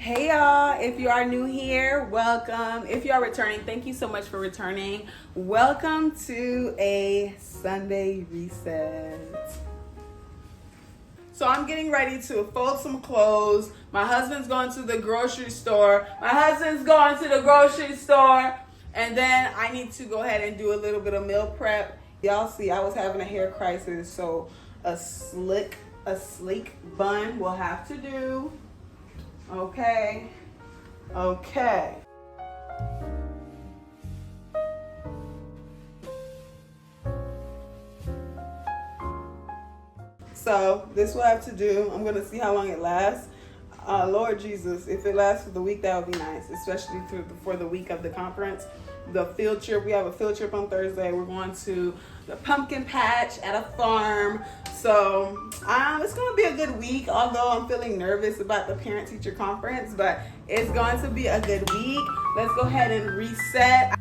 Hey y'all, if you are new here, welcome. If you are returning, thank you so much for returning. Welcome to a Sunday reset. So I'm getting ready to fold some clothes. My husband's going to the grocery store. And then I need to go ahead and do a little bit of meal prep. Y'all see, I was having a hair crisis, so a sleek bun will have to do. Okay. So this will have to do. I'm gonna see how long it lasts. Lord Jesus, if it lasts for the week, that would be nice, especially for the week of the conference. The field trip, we have a field trip on Thursday. We're going to the pumpkin patch at a farm. So it's going to be a good week, although I'm feeling nervous about the parent-teacher conference, but it's going to be a good week. Let's go ahead and reset.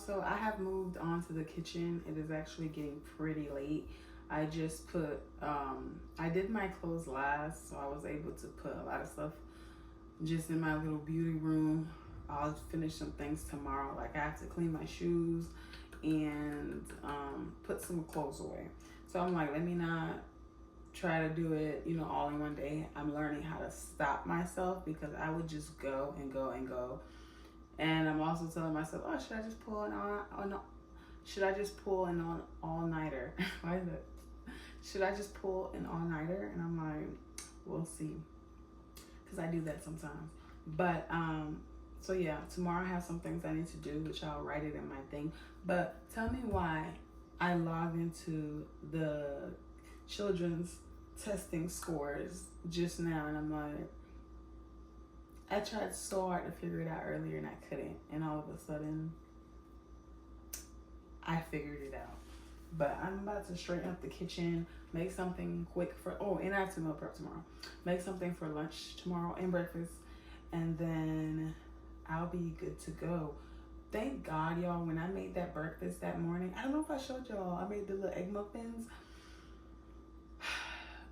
So I have moved on to the kitchen. It is actually getting pretty late. I just put, I did my clothes last, so I was able to put a lot of stuff just in my little beauty room. I'll finish some things tomorrow. Like I have to clean my shoes and put some clothes away. So I'm like, let me not try to do it, all in one day. I'm learning how to stop myself because I would just go and go and go. And I'm also telling myself, oh, should I just pull an all-nighter? Why is it? Should I just pull an all-nighter? And I'm like, we'll see. Because I do that sometimes. But, so yeah, tomorrow I have some things I need to do, which I'll write it in my thing. But tell me why I logged into the children's testing scores just now. And I'm like, I tried so hard to figure it out earlier and I couldn't. And all of a sudden, I figured it out. But I'm about to straighten up the kitchen, make something quick and I have to meal prep tomorrow. Make something for lunch tomorrow and breakfast. And then I'll be good to go. thank God, y'all, when I made that breakfast that morning, I don't know if I showed y'all, I made the little egg muffins.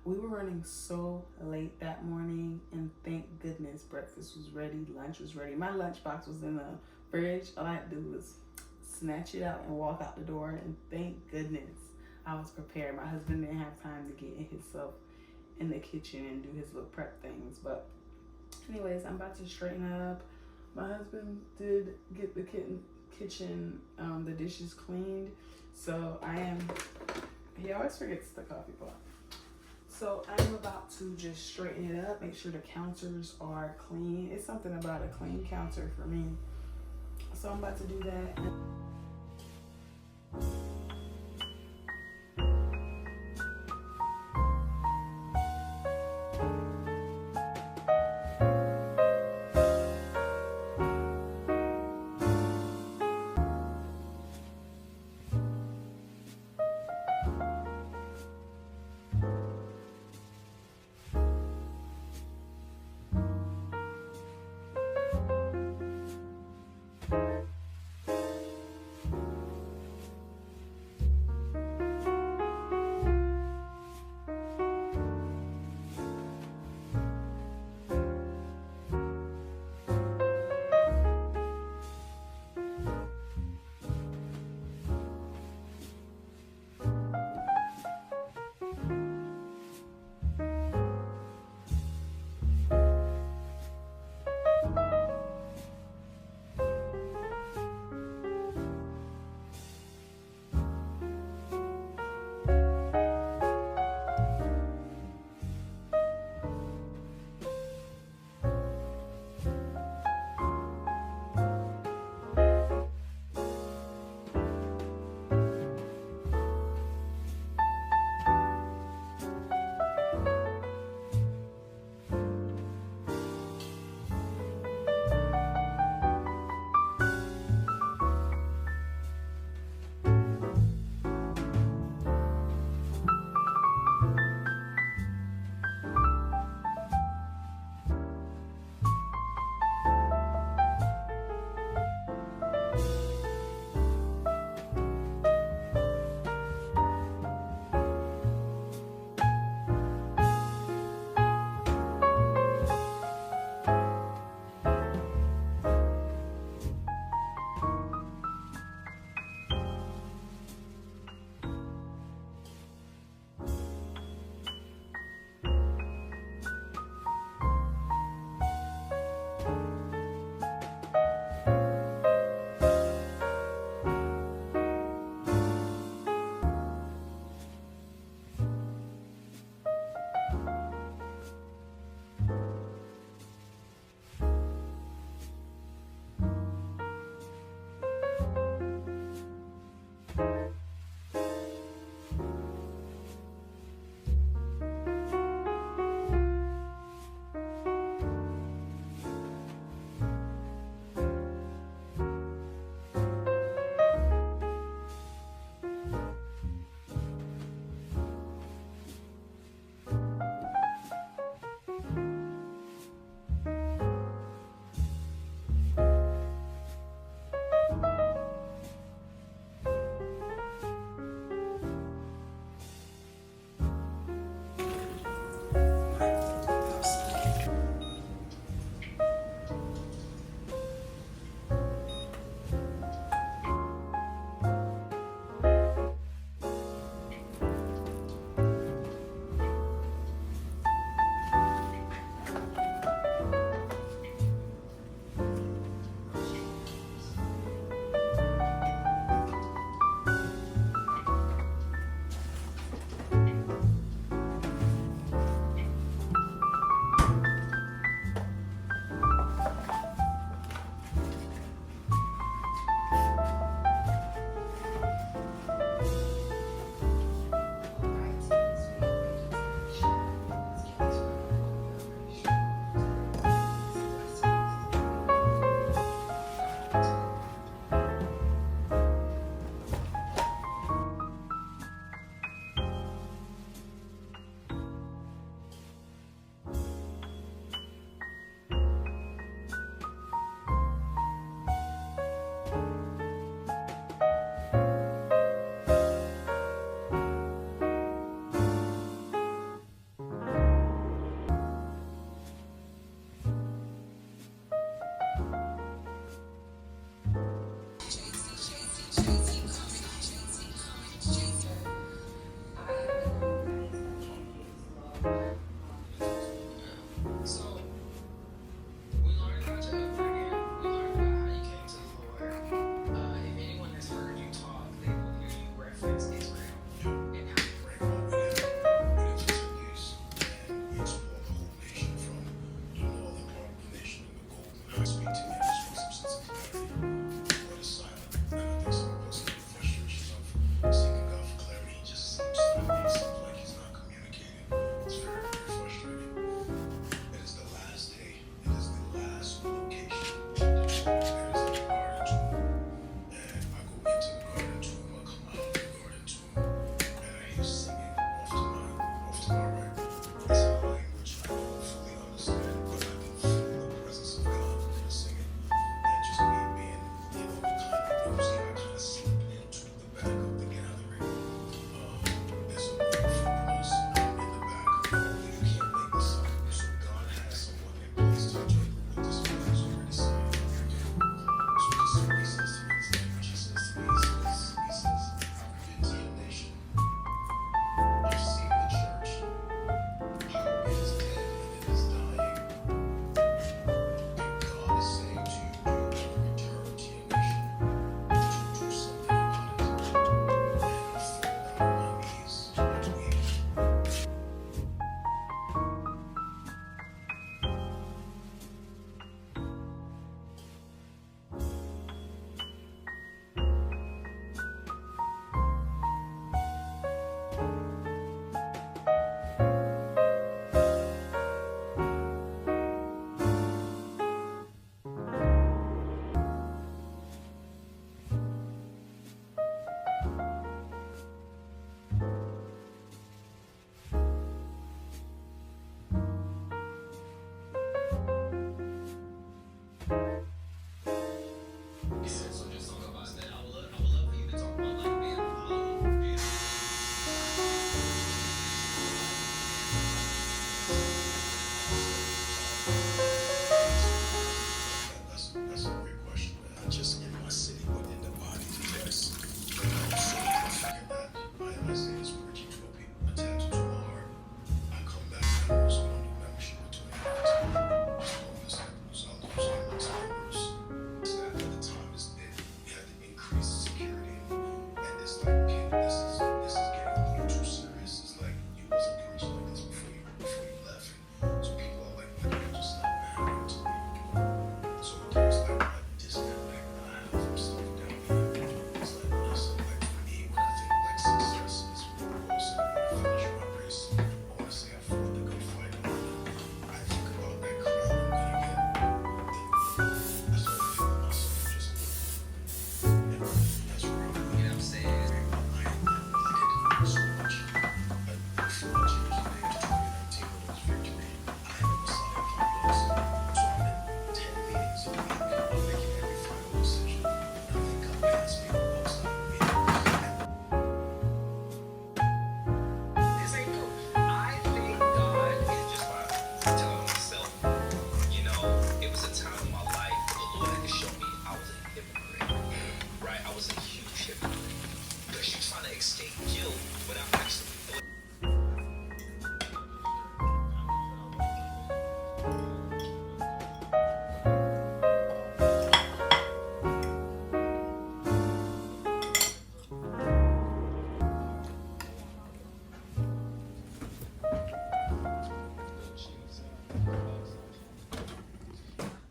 We were running so late that morning, and thank goodness breakfast was ready, lunch was ready. My lunchbox was in the fridge. All I had to do was snatch it out and walk out the door, and thank goodness I was prepared. My husband didn't have time to get himself in the kitchen and do his little prep things. But anyways, I'm about to straighten up. My husband did get the kitchen, the dishes cleaned. So he always forgets the coffee pot. So I'm about to just straighten it up, make sure the counters are clean. It's something about a clean counter for me. So I'm about to do that.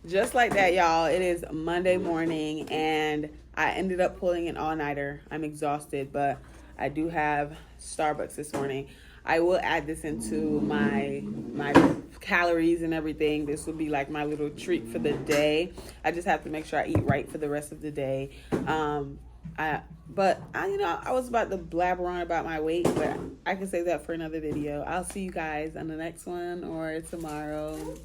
Just like that, y'all. It is Monday morning, and I ended up pulling an all-nighter. I'm exhausted, but I do have Starbucks this morning. I will add this into my calories and everything. This will be like my little treat for the day. I just have to make sure I eat right for the rest of the day. I was about to blabber on about my weight, but I can save that for another video. I'll see you guys on the next one or tomorrow.